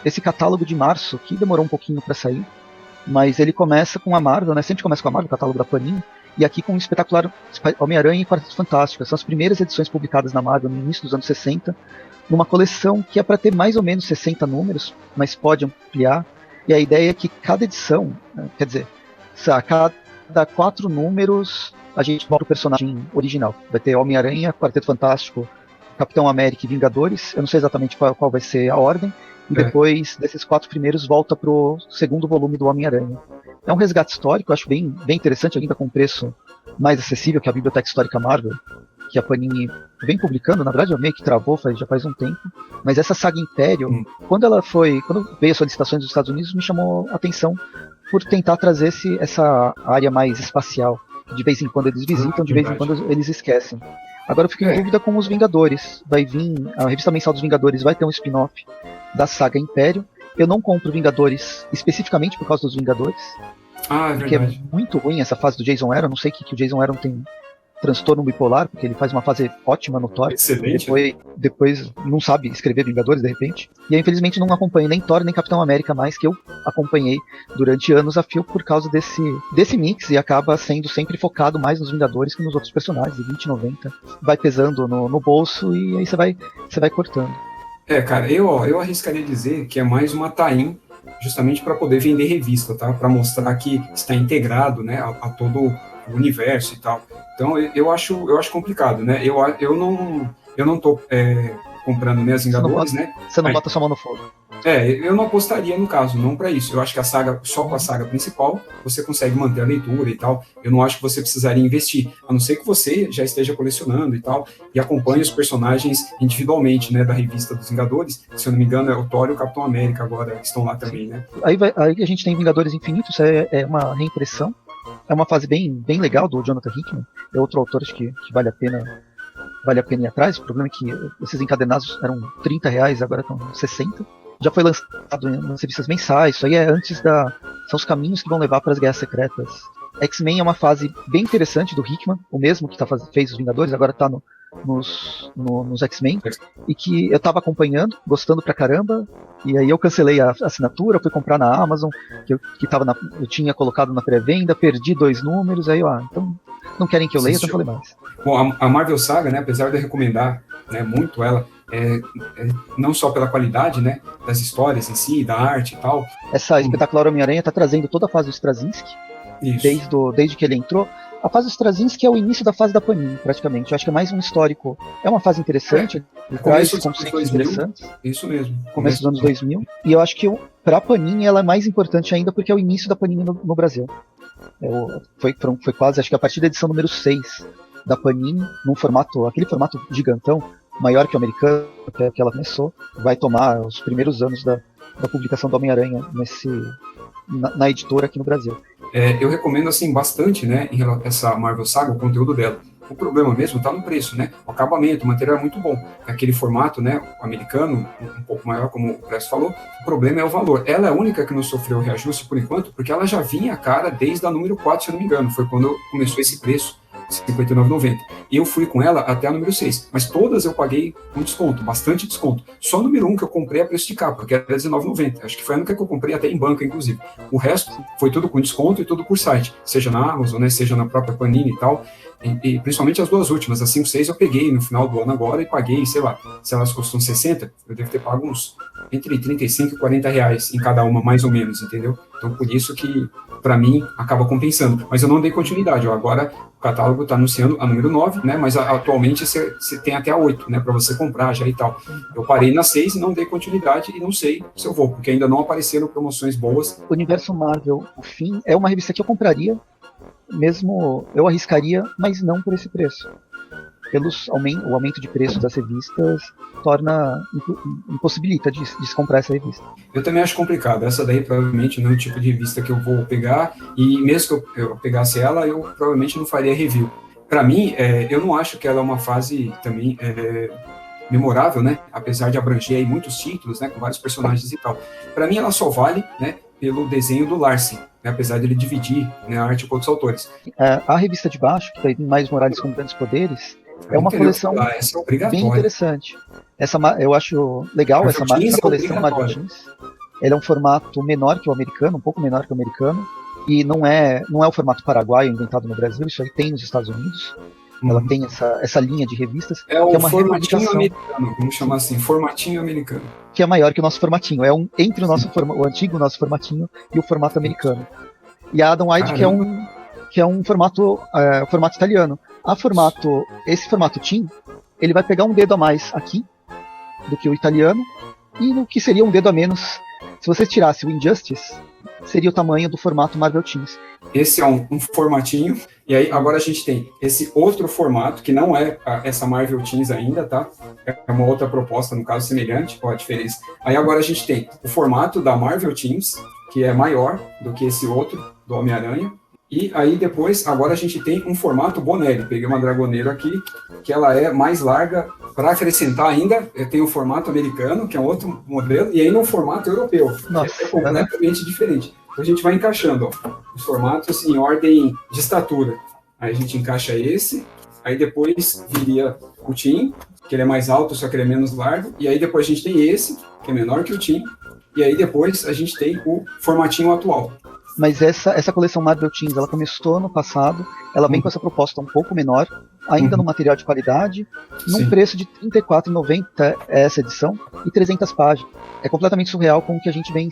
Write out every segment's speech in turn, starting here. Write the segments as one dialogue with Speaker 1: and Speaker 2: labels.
Speaker 1: esse catálogo de março, que demorou um pouquinho para sair, mas ele começa com a Marvel, né? Sempre começa com a Marvel, o catálogo da Panini, e aqui com o espetacular Homem-Aranha e Quarteto Fantástico. São as primeiras edições publicadas na Marvel no início dos anos 60, numa coleção que é para ter mais ou menos 60 números, mas pode ampliar. E a ideia é que cada edição, quer dizer, a cada 4 números a gente volta o personagem original. Vai ter Homem-Aranha, Quarteto Fantástico, Capitão América e Vingadores. Eu não sei exatamente qual vai ser a ordem. E depois desses 4 primeiros volta pro segundo volume do Homem-Aranha. É um resgate histórico, eu acho bem interessante, ainda com um preço mais acessível que a Biblioteca Histórica Marvel, que a Panini vem publicando. Na verdade, eu meio que travou já faz um tempo. Mas essa saga Império, quando veio as solicitações dos Estados Unidos, me chamou a atenção por tentar trazer essa área mais espacial. De vez em quando eles visitam, de vez em quando eles esquecem. Agora eu fico em dúvida com os Vingadores. Vai vir, a revista mensal dos Vingadores vai ter um spin-off da saga Império. Eu não compro Vingadores especificamente por causa dos Vingadores. Porque é muito ruim essa fase do Jason Aaron. Não sei que o Jason Aaron tem transtorno bipolar, porque ele faz uma fase ótima no Thor.
Speaker 2: Excelente.
Speaker 1: Depois não sabe escrever Vingadores, de repente. E eu, infelizmente, não acompanho nem Thor, nem Capitão América mais, que eu acompanhei durante anos a fio por causa desse mix, e acaba sendo sempre focado mais nos Vingadores que nos outros personagens. De 20, 90, vai pesando no bolso, e aí você vai cortando.
Speaker 2: Cara, eu arriscaria dizer que é mais uma tie-in, justamente para poder vender revista, tá? Para mostrar que está integrado, né, a todo o universo e tal. Então eu acho complicado, né? Eu não tô comprando nem as Vingadores, né?
Speaker 1: Você não bota sua mão no fogo.
Speaker 2: Eu não apostaria no caso, não para isso. Eu acho que só com a saga principal, você consegue manter a leitura e tal. Eu não acho que você precisaria investir, a não ser que você já esteja colecionando e tal, e acompanhe os personagens individualmente, né, da revista dos Vingadores. Se eu não me engano, é o Thor e o Capitão América agora que estão lá também, né? Aí
Speaker 1: a gente tem Vingadores Infinitos, é uma reimpressão. É uma fase bem legal do Jonathan Hickman. É outro autor que vale a pena ir atrás. O problema é que esses encadenados eram R$30, agora estão 60. Já foi lançado nas revistas mensais. Isso aí é antes são os caminhos que vão levar para as Guerras Secretas. X-Men é uma fase bem interessante do Hickman, o mesmo que fez os Vingadores, agora está nos X-Men, e que eu estava acompanhando, gostando pra caramba, e aí eu cancelei a assinatura, fui comprar na Amazon, que eu tinha colocado na pré-venda, perdi 2 números, aí então não querem que eu leia, então eu falei mais.
Speaker 2: Bom, a Marvel Saga, né, apesar de eu recomendar, né, muito ela, não só pela qualidade, né, das histórias em si, da arte e tal.
Speaker 1: Essa espetacular Homem-Aranha está trazendo toda a fase do Straczynski, desde que ele entrou. A fase do Straczynski é o início da fase da Panini, praticamente. Eu acho que é mais um histórico. É uma fase interessante, traz conceitos interessantes.
Speaker 2: Isso mesmo.
Speaker 1: Começo dos anos 2000. E eu acho que para a Panini ela é mais importante ainda porque é o início da Panini no Brasil. Foi quase, acho que a partir da edição número 6 da Panini, aquele formato gigantão, maior que o americano, que ela começou, vai tomar os primeiros anos da publicação do Homem-Aranha na editora aqui no Brasil.
Speaker 2: Eu recomendo assim bastante, né, em relação a essa Marvel Saga, o conteúdo dela. O problema mesmo está no preço, né? O acabamento, o material é muito bom. Aquele formato, né, americano, um pouco maior, como o Presto falou. O problema é o valor. Ela é a única que não sofreu reajuste por enquanto, porque ela já vinha cara desde a número 4, se eu não me engano. Foi quando começou esse preço. R$ 59,90. Eu fui com ela até a número 6, mas todas eu paguei com desconto, bastante desconto. Só a número 1 que eu comprei a preço de capa, que era R$19,90. Acho que foi a única que eu comprei até em banca, inclusive. O resto foi tudo com desconto e tudo por site, seja na Amazon, né, seja na própria Panini e tal. E principalmente as 2 últimas, as 5, 6 eu peguei no final do ano agora e paguei, sei lá, se elas custam 60, eu devo ter pago uns entre 35 e 40 reais em cada uma, mais ou menos, entendeu? Então por isso que, para mim, acaba compensando. Mas eu não dei continuidade, agora o catálogo está anunciando a número 9, né, mas atualmente você tem até a 8, né, para você comprar já e tal. Eu parei na 6 e não dei continuidade e não sei se eu vou, porque ainda não apareceram promoções boas.
Speaker 1: O Universo Marvel, o fim, é uma revista que eu compraria, mesmo eu arriscaria, mas não por esse preço. O aumento de preço das revistas impossibilita de se comprar essa revista.
Speaker 2: Eu também acho complicado. Essa daí provavelmente não é o tipo de revista que eu vou pegar, e mesmo que eu pegasse ela, eu provavelmente não faria review. Para mim, eu não acho que ela é uma fase também memorável, né? Apesar de abranger aí muitos títulos, né, com vários personagens e tal. Para mim, ela só vale, né, pelo desenho do Larsen, né, apesar de ele dividir, né, a arte com outros autores.
Speaker 1: A revista de baixo, que tem mais Morales com Grandes Poderes, é uma coleção bem interessante. Eu acho legal essa coleção Marvel Jeans. Ele é um formato menor que o americano, um pouco menor que o americano, e não é o formato paraguaio inventado no Brasil, isso aí tem nos Estados Unidos. Ela tem essa linha de revistas,
Speaker 2: que é uma
Speaker 1: formatinho
Speaker 2: americano, vamos chamar assim, formatinho americano.
Speaker 1: Que é maior que o nosso formatinho, entre o antigo nosso formatinho e o formato americano. E a Adam Wide, que é um formato italiano. Esse formato TIM, ele vai pegar um dedo a mais aqui do que o italiano, e no que seria um dedo a menos, se você tirasse o Injustice, seria o tamanho do formato Marvel Teams.
Speaker 2: Esse é um formatinho, e aí agora a gente tem esse outro formato, que não é essa Marvel Teams ainda, tá? É uma outra proposta, no caso, semelhante, qual a diferença? Aí agora a gente tem o formato da Marvel Teams, que é maior do que esse outro, do Homem-Aranha, e aí depois, agora a gente tem um formato Bonelli. Peguei uma Dragoneiro aqui, que ela é mais larga. Para acrescentar ainda, tem o formato americano, que é outro modelo, e aí no formato europeu,
Speaker 1: Nossa,
Speaker 2: que é completamente diferente. Então a gente vai encaixando os formatos em ordem de estatura. Aí a gente encaixa esse, aí depois viria o TIM, que ele é mais alto, só que ele é menos largo, e aí depois a gente tem esse, que é menor que o TIM, e aí depois a gente tem o formatinho atual.
Speaker 1: Mas essa coleção Marvel Teams, ela começou no passado, ela vem com essa proposta um pouco menor, ainda no material de qualidade, num preço de R$ 34,90 essa edição, e 300 páginas. É completamente surreal com o que a gente vem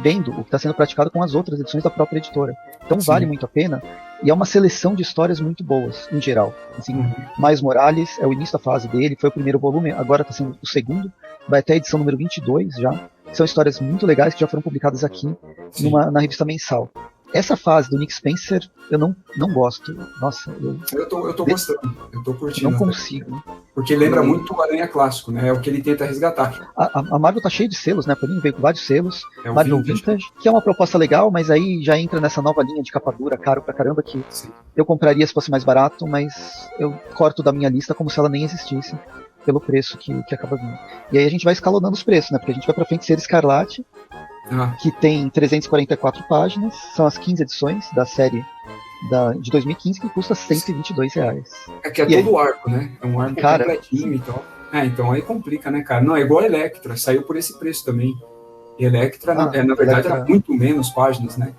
Speaker 1: vendo, o que está sendo praticado com as outras edições da própria editora. Então vale muito a pena, e é uma seleção de histórias muito boas, em geral. Assim, Miles Morales é o início da fase dele, foi o primeiro volume, agora está sendo o segundo, vai até a edição número 22 já. São histórias muito legais que já foram publicadas aqui na revista mensal. Essa fase do Nick Spencer eu não gosto. Nossa,
Speaker 2: eu tô gostando, eu tô curtindo.
Speaker 1: Não consigo.
Speaker 2: Porque lembra muito o Aranha clássico, né? É o que ele tenta resgatar.
Speaker 1: A Marvel tá cheia de selos, né? A Panini veio com vários selos. Marvel Vintage, que é uma proposta legal, mas aí já entra nessa nova linha de capa dura, caro pra caramba, que eu compraria se fosse mais barato, mas eu corto da minha lista como se ela nem existisse, pelo preço que acaba vindo. E aí a gente vai escalonando os preços, né? Porque a gente vai pra Feiticeira Escarlate, que tem 344 páginas, são as 15 edições da série de 2015, que custa R$122.
Speaker 2: É que é todo o arco, né? É um arco completinho e tal. Então aí complica, né, cara? Não, é igual a Elektra, saiu por esse preço também. E Elektra, na verdade, era muito menos páginas, né?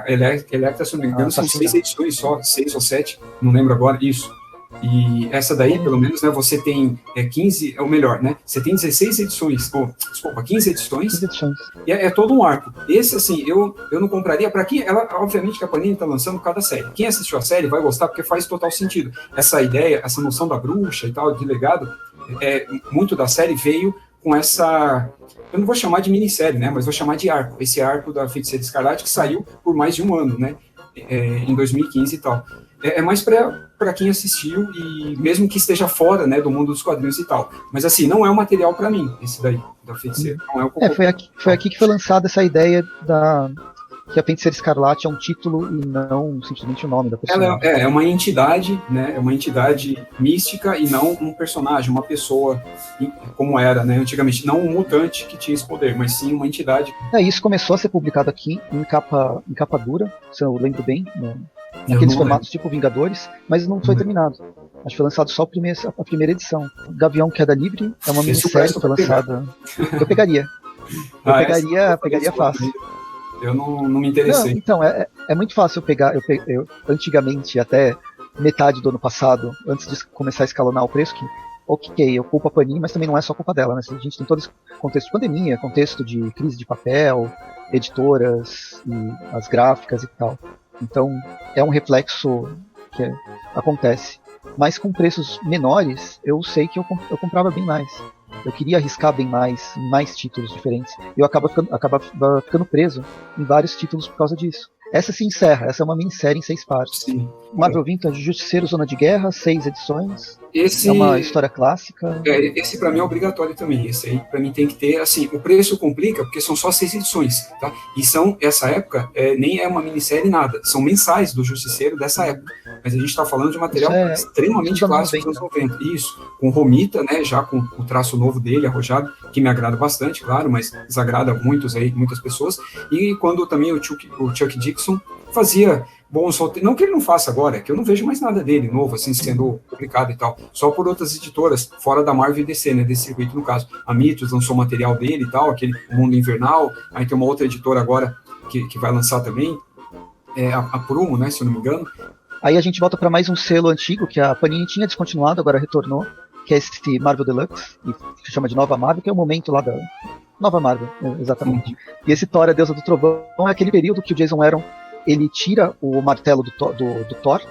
Speaker 2: Elektra, se não me engano, são 6 edições só, 6 ou 7, não lembro agora, isso. E essa daí, pelo menos, né, você tem 15, ou melhor, né, você tem 16 edições, 15 edições, e é todo um arco. Esse, assim, eu não compraria para quem, obviamente que a Panini está lançando cada série. Quem assistiu a série vai gostar porque faz total sentido. Essa ideia, essa noção da bruxa e tal, de legado, muito da série veio com essa, eu não vou chamar de minissérie, né, mas vou chamar de arco. Esse arco da Feiticeira Escarlate que saiu por mais de um ano, né, em 2015 e tal. É mais para quem assistiu e mesmo que esteja fora, né, do mundo dos quadrinhos e tal. Mas assim, não é um material para mim, esse daí, da Feiticeira. Não é o
Speaker 1: foi aqui que foi lançada essa ideia que a Feiticeira Escarlate é um título e não simplesmente o nome da pessoa.
Speaker 2: Ela é uma entidade, né, é uma entidade mística e não um personagem, uma pessoa como era, né, antigamente. Não um mutante que tinha esse poder, mas sim uma entidade.
Speaker 1: Isso começou a ser publicado aqui em capa dura, se eu lembro bem, né? Naqueles formatos tipo Vingadores, mas não foi terminado. Acho que foi lançado só a primeira edição. Gavião Queda Livre é uma minissérie que foi lançada. Eu pegaria. Pegaria fácil.
Speaker 2: Eu não me interessei.
Speaker 1: Não, então, é muito fácil eu pegar. Eu antigamente, até metade do ano passado, antes de começar a escalonar o preço, eu culpo a Panini, mas também não é só culpa dela, né? A gente tem todo esse contexto de pandemia, contexto de crise de papel, editoras e as gráficas e tal. Então, é um reflexo que acontece. Mas com preços menores, eu sei que eu comprava bem mais. Eu queria arriscar bem mais, em mais títulos diferentes. E eu acabava ficando preso em vários títulos por causa disso. Essa se encerra, essa é uma minissérie em 6 partes.
Speaker 2: Sim.
Speaker 1: Marvel Vintage, Justiceiro, Zona de Guerra, 6 edições. É uma história clássica.
Speaker 2: Esse pra mim é obrigatório também. Esse aí pra mim tem que ter, assim, o preço complica porque são só 6 edições, tá? E essa época, nem é uma minissérie nada, são mensais do Justiceiro dessa época. Mas a gente tá falando de material extremamente clássico dos anos 90. Isso, com Romita, né, já com o traço novo dele, arrojado, que me agrada bastante, claro, mas desagrada muitas pessoas. E quando também o Chuck Dixon fazia bons roteiros, não que ele não faça agora, é que eu não vejo mais nada dele novo, assim, sendo publicado e tal, só por outras editoras, fora da Marvel e DC, né, desse circuito no caso. A Mythos lançou material dele e tal, aquele Mundo Invernal, aí tem uma outra editora agora que vai lançar também, a Prumo, né, se eu não me engano.
Speaker 1: Aí a gente volta para mais um selo antigo, que a Panini tinha descontinuado, agora retornou, que é esse Marvel Deluxe, que se chama de Nova Marvel, que é o momento lá da Nova Marvel, exatamente. E esse Thor, a Deusa do Trovão, é aquele período que o Jason Aaron, ele tira o martelo do Thor,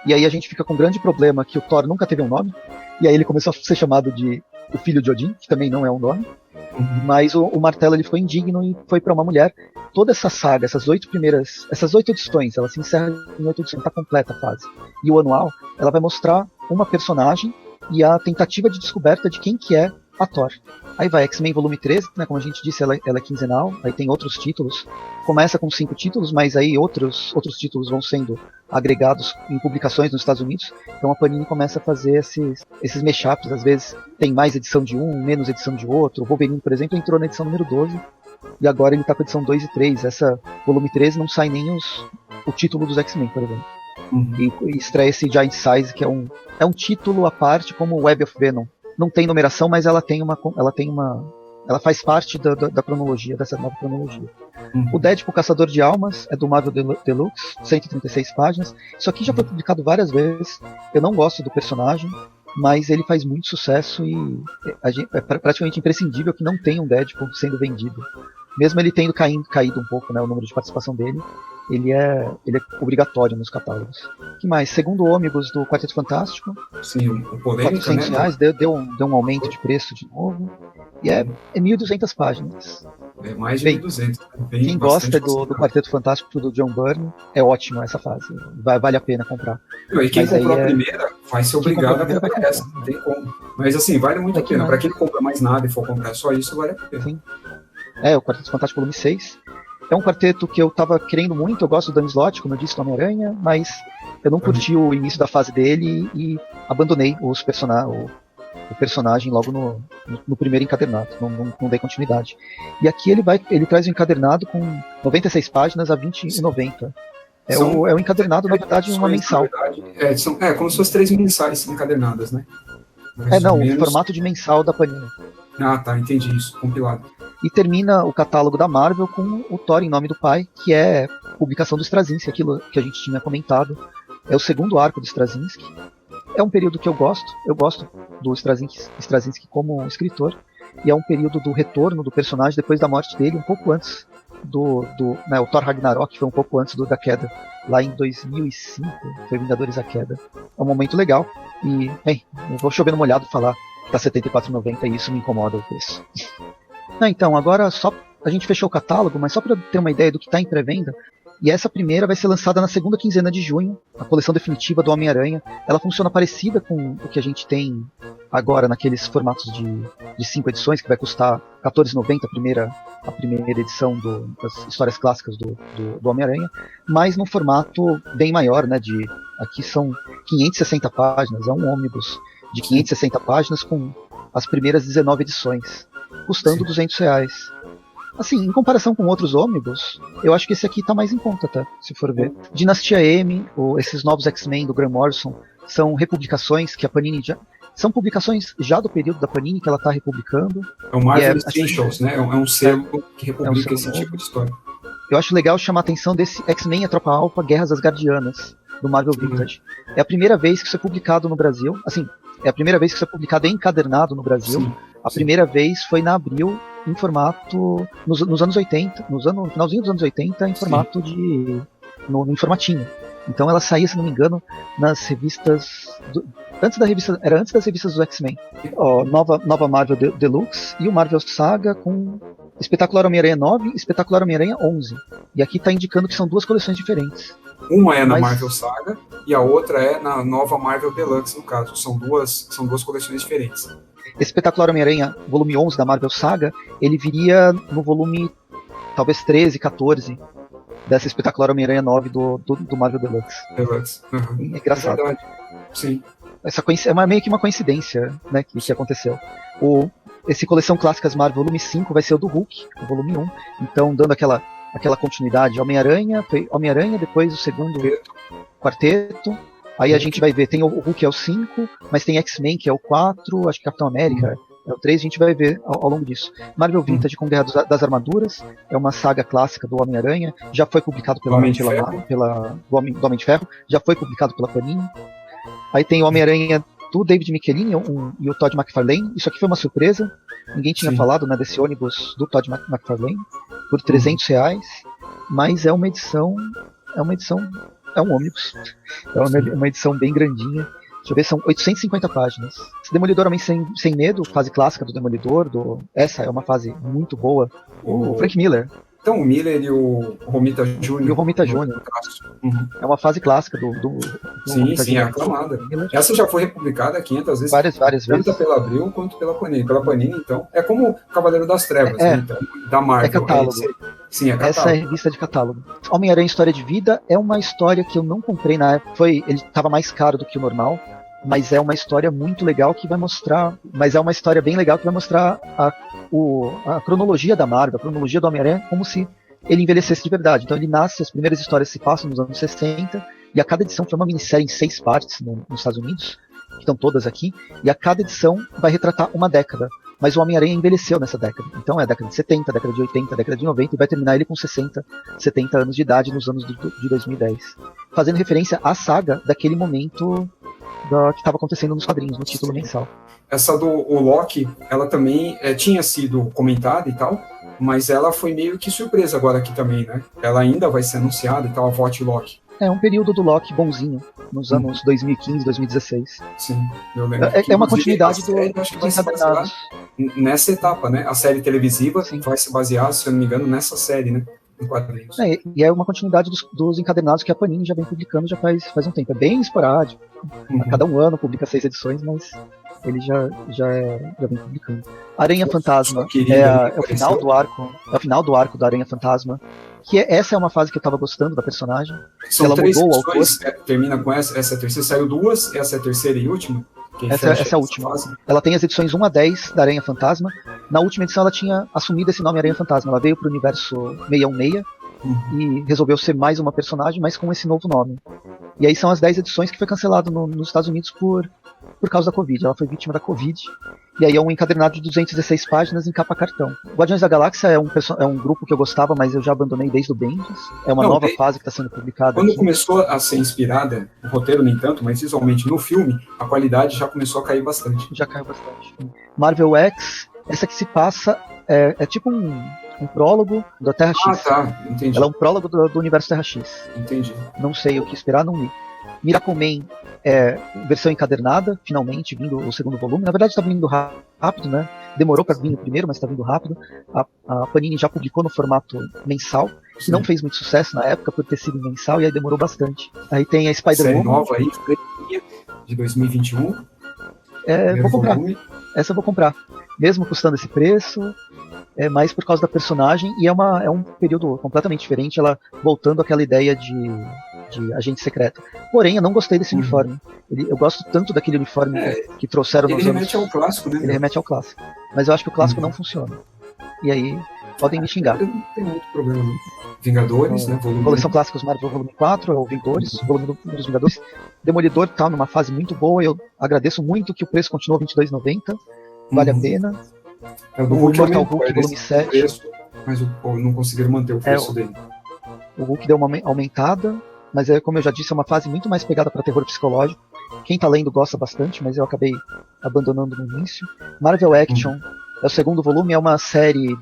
Speaker 1: e aí a gente fica com um grande problema que o Thor nunca teve um nome, e aí ele começou a ser chamado de o Filho de Odin, que também não é um nome, mas o martelo ele ficou indigno e foi para uma mulher. Toda essa saga, essas 8 edições, ela se encerra em 8 edições, está completa a fase. E o anual, ela vai mostrar uma personagem e a tentativa de descoberta de quem que é a Thor. Aí vai X-Men volume 13, né, como a gente disse, ela é quinzenal, aí tem outros títulos. Começa com 5 títulos, mas aí outros títulos vão sendo agregados em publicações nos Estados Unidos. Então a Panini começa a fazer esses mashups, às vezes tem mais edição de um, menos edição de outro. O Wolverine, por exemplo, entrou na edição número 12, e agora ele está com a edição 2 e 3. Essa volume 13 não sai nem o título dos X-Men, por exemplo. E estreia esse Giant Size, que é um título à parte, como Web of Venom. Não tem numeração, mas ela faz parte da cronologia, dessa nova cronologia. O Deadpool Caçador de Almas é do Marvel Deluxe, 136 páginas. Isso aqui já foi publicado várias vezes. Eu não gosto do personagem, mas ele faz muito sucesso e é praticamente imprescindível que não tenha um Deadpool sendo vendido. Mesmo ele tendo caído um pouco, né, o número de participação dele, ele é obrigatório nos catálogos. O que mais? Segundo o Ômnibus do Quarteto Fantástico,
Speaker 2: sim, o polêmica,
Speaker 1: R$400, né? deu um aumento de preço de novo, e é 1.200 páginas.
Speaker 2: É mais de 1.200.
Speaker 1: Quem gosta do Quarteto Fantástico do John Byrne, é ótimo essa fase, vale a pena comprar.
Speaker 2: E quem comprou a primeira vai ser obrigado a comprar essa, não tem como. Mas assim, vale muito a pena. Para quem não compra mais nada e for comprar só isso, vale a pena. Sim.
Speaker 1: O Quarteto Fantástico volume 6. É um quarteto que eu tava querendo muito, eu gosto do Dan Slott, como eu disse, do Homem-Aranha, mas eu não curti o início da fase dele e abandonei o personagem logo no primeiro encadernado, não dei continuidade. E aqui ele traz o encadernado com 96 páginas a R$20,90. É o encadernado, na verdade, uma mensal.
Speaker 2: Como se fossem 3 mensais encadernadas, né?
Speaker 1: O formato de mensal da Panini.
Speaker 2: Ah, tá, entendi isso, compilado.
Speaker 1: E termina o catálogo da Marvel com o Thor em Nome do Pai, que é publicação do Straczynski, aquilo que a gente tinha comentado. É o segundo arco do Straczynski. É um período que eu gosto do Straczynski como escritor, e é um período do retorno do personagem depois da morte dele, um pouco antes o Thor Ragnarok, foi um pouco antes da queda, lá em 2005, foi Vingadores a Queda. É um momento legal, e, eu vou chover no molhado falar que tá R$74,90 e isso me incomoda o preço. Então, agora só a gente fechou o catálogo, mas só para ter uma ideia do que está em pré-venda, e essa primeira vai ser lançada na segunda quinzena de junho, a coleção definitiva do Homem-Aranha. Ela funciona parecida com o que a gente tem agora naqueles formatos de 5 edições, que vai custar R$14,90 a primeira edição das histórias clássicas do Homem-Aranha, mas num formato bem maior, né? Aqui são 560 páginas, é um ônibus de 560 páginas com as primeiras 19 edições, custando R$200. Assim, em comparação com outros ônibus, eu acho que esse aqui tá mais em conta, tá? Se for ver. Dinastia M, esses novos X-Men do Grant Morrison, são republicações que a Panini são publicações já do período da Panini que ela tá republicando.
Speaker 2: É o Marvel Essentials, né? É um selo que republica esse tipo de história.
Speaker 1: Eu acho legal chamar a atenção desse X-Men a Tropa Alpha Guerras Asgardianas, do Marvel Vintage. É a primeira vez que isso é publicado no Brasil. Assim, é a primeira vez que isso é publicado encadernado no Brasil. A primeira vez foi na Abril, em formato nos anos 80, no finalzinho dos anos 80, em formato no formatinho. Então ela saía, se não me engano, nas revistas antes das revistas do X-Men. Nova Marvel Deluxe e o Marvel Saga com Espetacular Homem-Aranha 9 e Espetacular Homem-Aranha 11. E aqui está indicando que são duas coleções diferentes.
Speaker 2: Uma é na Marvel Saga e a outra é na nova Marvel Deluxe, no caso. São duas coleções diferentes.
Speaker 1: Espetacular Homem-Aranha, volume 11 da Marvel Saga, ele viria no volume talvez 13, 14 dessa Espetacular Homem-Aranha 9 do Marvel Deluxe.
Speaker 2: Uhum.
Speaker 1: É engraçado.
Speaker 2: É sim.
Speaker 1: É meio que uma coincidência, né, que aconteceu. Esse Coleção Clássicas Marvel volume 5 vai ser o do Hulk, o volume 1, então dando aquela aquela continuidade. Homem-Aranha, depois o segundo quarteto. Aí a gente vai ver, tem o Hulk é o 5, mas tem X-Men que é o 4, acho que Capitão América é o 3, a gente vai ver ao longo disso. Marvel Vintage com Guerra das Armaduras, é uma saga clássica do Homem-Aranha, já foi publicado do Homem de Ferro, já foi publicado pela Panini. Aí tem o Homem-Aranha do David Michelin e o Todd McFarlane, isso aqui foi uma surpresa, ninguém tinha falado, né, desse ônibus do Todd McFarlane, por R$300, mas é um ônibus. É uma edição bem grandinha. Deixa eu ver, são 850 páginas. Demolidor Homem Sem Medo, fase clássica do Demolidor. Essa é uma fase muito boa. O Frank Miller.
Speaker 2: Então, o Miller e o Romita Jr.
Speaker 1: E o Romita Jr. É uma fase clássica do
Speaker 2: sim, é aclamada. Essa já foi republicada 500 vezes.
Speaker 1: Várias vezes.
Speaker 2: Tanto pela Abril quanto pela Panini. Pela Panini, então, é como Cavaleiro das Trevas, né? Então, da Marvel.
Speaker 1: É catálogo.
Speaker 2: Sim, é catálogo.
Speaker 1: Essa é a revista de catálogo. Homem-Aranha História de Vida é uma história que eu não comprei na época. Ele estava mais caro do que o normal, mas é uma história muito legal que vai mostrar. Mas é uma história bem legal que vai mostrar a cronologia da Marvel, a cronologia do Homem-Aranha, como se ele envelhecesse de verdade. Então ele nasce, as primeiras histórias se passam nos anos 60, e a cada edição foi uma minissérie em 6 partes nos Estados Unidos, que estão todas aqui, e a cada edição vai retratar uma década. Mas o Homem-Aranha envelheceu nessa década. Então é a década de 70, a década de 80, a década de 90, e vai terminar ele com 60, 70 anos de idade nos anos de 2010. Fazendo referência à saga daquele momento que estava acontecendo nos quadrinhos, no título mensal.
Speaker 2: Essa do Loki, ela também tinha sido comentada e tal, mas ela foi meio que surpresa agora aqui também, né? Ela ainda vai ser anunciada e tal, a Vote Loki.
Speaker 1: É um período do Loki bonzinho, nos anos 2015, 2016.
Speaker 2: Sim, eu lembro.
Speaker 1: É uma continuidade
Speaker 2: dos encadernados. Nessa etapa, né? A série televisiva vai se basear, se eu não me engano, nessa série, né? Em quadrinhos.
Speaker 1: E é uma continuidade dos encadernados que a Panini já vem publicando já faz um tempo. É bem esporádico. A cada um ano publica 6 edições, mas ele já vem publicando. Aranha Fantasma é o final do arco. É o final do arco da Aranha Fantasma. Essa é uma fase que eu tava gostando da personagem.
Speaker 2: São
Speaker 1: ela
Speaker 2: 3
Speaker 1: mudou
Speaker 2: edições, termina com essa é a terceira. Saiu 2, essa é a terceira e última.
Speaker 1: Essa é a última. Fase. Ela tem as edições 1 a 10 da Aranha Fantasma. Na última edição ela tinha assumido esse nome Aranha Fantasma. Ela veio pro universo 616 e resolveu ser mais uma personagem, mas com esse novo nome. E aí são as 10 edições que foi cancelado nos Estados Unidos por causa da Covid. Ela foi vítima da Covid. E aí é um encadernado de 216 páginas em capa cartão. Guardiões da Galáxia é um grupo que eu gostava, mas eu já abandonei desde o Bendis. É uma nova fase que está sendo publicada.
Speaker 2: Quando começou a ser inspirada, o roteiro nem tanto, mas visualmente no filme, a qualidade já começou a cair bastante.
Speaker 1: Já caiu bastante. Marvel X, essa que se passa é tipo um prólogo da Terra X.
Speaker 2: Tá, entendi.
Speaker 1: Ela é um prólogo do universo Terra X.
Speaker 2: Entendi.
Speaker 1: Não sei o que esperar, não li. Miracle Man versão encadernada, finalmente, vindo o segundo volume. Na verdade está vindo rápido, né? Demorou para vir o primeiro, mas está vindo rápido. A Panini já publicou no formato mensal, que não fez muito sucesso na época por ter sido mensal, e aí demorou bastante. Aí tem a Spider-Man.
Speaker 2: Série nova aí, de 2021.
Speaker 1: Vou comprar. Essa eu vou comprar. Mesmo custando esse preço, mais por causa da personagem, e é um período completamente diferente, ela voltando àquela ideia de agente secreto. Porém, eu não gostei desse uniforme. Eu gosto tanto daquele uniforme que trouxeram nos anos...
Speaker 2: Ele remete ao clássico, né?
Speaker 1: Ele remete ao clássico. Mas eu acho que o clássico não funciona. E aí, podem me xingar.
Speaker 2: Não tem muito problema, não. Vingadores, né?
Speaker 1: Coleção Clássicos Marvel Volume 4, é o Vingadores, volume dos Vingadores. Demolidor tá numa fase muito boa, eu agradeço muito que o preço continuou R$22,90. Vale a pena.
Speaker 2: O
Speaker 1: Mortal Hulk, volume 7.
Speaker 2: Preço, mas não conseguiram manter o preço dele.
Speaker 1: O Hulk deu uma aumentada, mas como eu já disse, é uma fase muito mais pegada para terror psicológico. Quem tá lendo gosta bastante, mas eu acabei abandonando no início. Marvel Action é o segundo volume, é uma série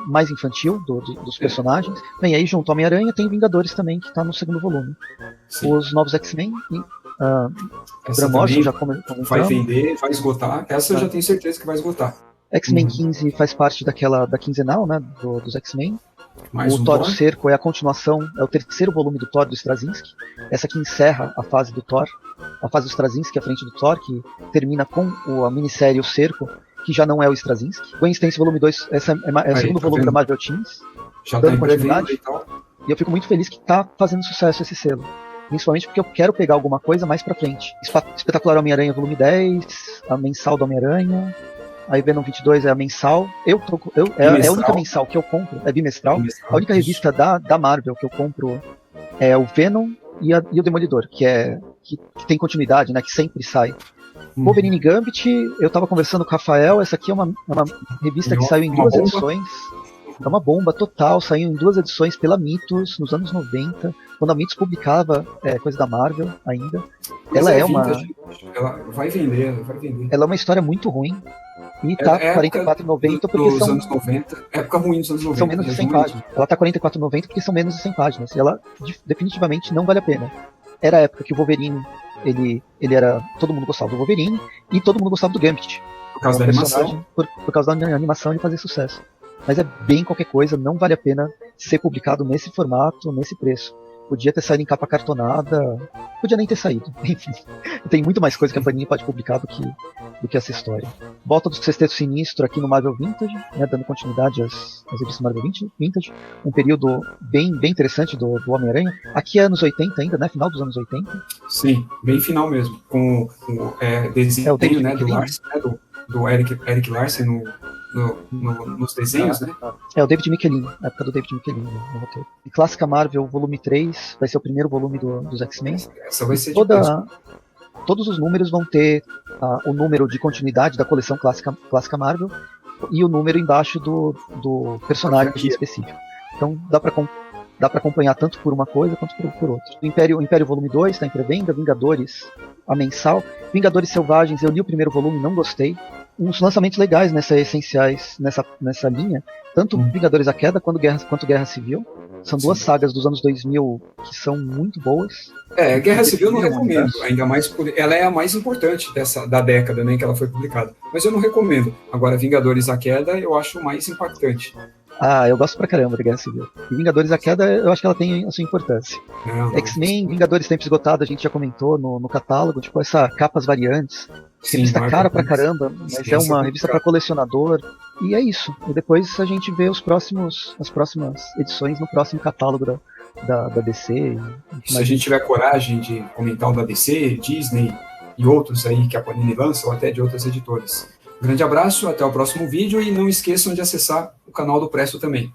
Speaker 1: mais infantil dos personagens. Bem, aí junto ao Homem-Aranha tem Vingadores também, que tá no segundo volume. Sim. Os novos X-Men e
Speaker 2: Morrison já vai vender, vai esgotar. Essa eu já tenho certeza que vai esgotar.
Speaker 1: X-Men 15 faz parte da quinzenal, né, dos X-Men. O Thor, o Cerco é a continuação, é o terceiro volume do Thor do Straczynski. Essa que encerra a fase do Thor, a fase do Straczynski à frente do Thor, que termina com a minissérie O Cerco, que já não é o Straczynski. Gwen Stacy volume 2, esse é o segundo volume da Marvel Teens,
Speaker 2: já dando continuidade e tal.
Speaker 1: E eu fico muito feliz que tá fazendo sucesso esse selo. Principalmente porque eu quero pegar alguma coisa mais pra frente. Espetacular Homem-Aranha volume 10, a mensal do Homem-Aranha. Aí Venom 22 é a mensal. É a única mensal que eu compro, é bimestral. A única revista da Marvel que eu compro é o Venom e o Demolidor, que tem continuidade, né? Que sempre sai. Wolverine Gambit, eu tava conversando com o Rafael, essa aqui é uma revista que saiu em 2 edições. É uma bomba total, saiu em 2 edições pela Mitos, nos anos 90, quando a Mitos publicava coisa da Marvel ainda. Ela
Speaker 2: vai vender.
Speaker 1: Ela é uma história muito ruim. E tá R$44,90 porque são...
Speaker 2: anos 90, época ruim dos anos 90.
Speaker 1: São menos de 100 páginas. Ela tá R$44,90 porque são menos de 100 páginas. E ela definitivamente não vale a pena. Era a época que o Wolverine, ele era... Todo mundo gostava do Wolverine e todo mundo gostava do Gambit.
Speaker 2: Por causa da animação.
Speaker 1: Por causa da animação e fazer sucesso. Mas é bem qualquer coisa, não vale a pena ser publicado nesse formato, nesse preço. Podia ter saído em capa cartonada, podia nem ter saído. Enfim, tem muito mais coisa que a Panini pode publicar do que essa história. Volta do Sexteto Sinistro aqui no Marvel Vintage, né, dando continuidade às revistas Marvel Vintage. Um período bem interessante do Homem-Aranha. Aqui é anos 80 ainda, né? Final dos anos 80.
Speaker 2: Sim, bem final mesmo. Com o desenho né, do Larsen, né, do Eric Larsen nos desenhos, né?
Speaker 1: É o David Michelin, a época do David Michelin no roteiro. E Clássica Marvel, volume 3, vai ser o primeiro volume dos X-Men.
Speaker 2: Essa vai ser
Speaker 1: todos os números vão ter o número de continuidade da coleção Clássica Marvel e o número embaixo do personagem específico. Então dá pra acompanhar tanto por uma coisa quanto por outra. O Império volume 2 está em pré-venda, Vingadores, a mensal. Vingadores Selvagens, eu li o primeiro volume, não gostei. Uns lançamentos legais essenciais nessa linha, tanto Vingadores a Queda quanto Guerra Civil. São 2 sagas dos anos 2000 que são muito boas.
Speaker 2: Guerra Civil eu não recomendo, ainda mais ela é a mais importante da década, né, que ela foi publicada. Mas eu não recomendo. Agora, Vingadores a Queda eu acho mais impactante.
Speaker 1: Eu gosto pra caramba da Guerra Civil. E Vingadores a Queda, eu acho que ela tem a sua importância. X-Men, Vingadores Tempo Esgotado, a gente já comentou no catálogo, tipo, essa capas variantes. Revista cara pra caramba, mas é uma revista pra colecionador. E é isso. E depois a gente vê as próximas edições no próximo catálogo da DC.
Speaker 2: Se a gente tiver coragem de comentar o da DC, Disney e outros aí que a Panini lança, ou até de outras editoras. Grande abraço, até o próximo vídeo e não esqueçam de acessar o canal do Presto também.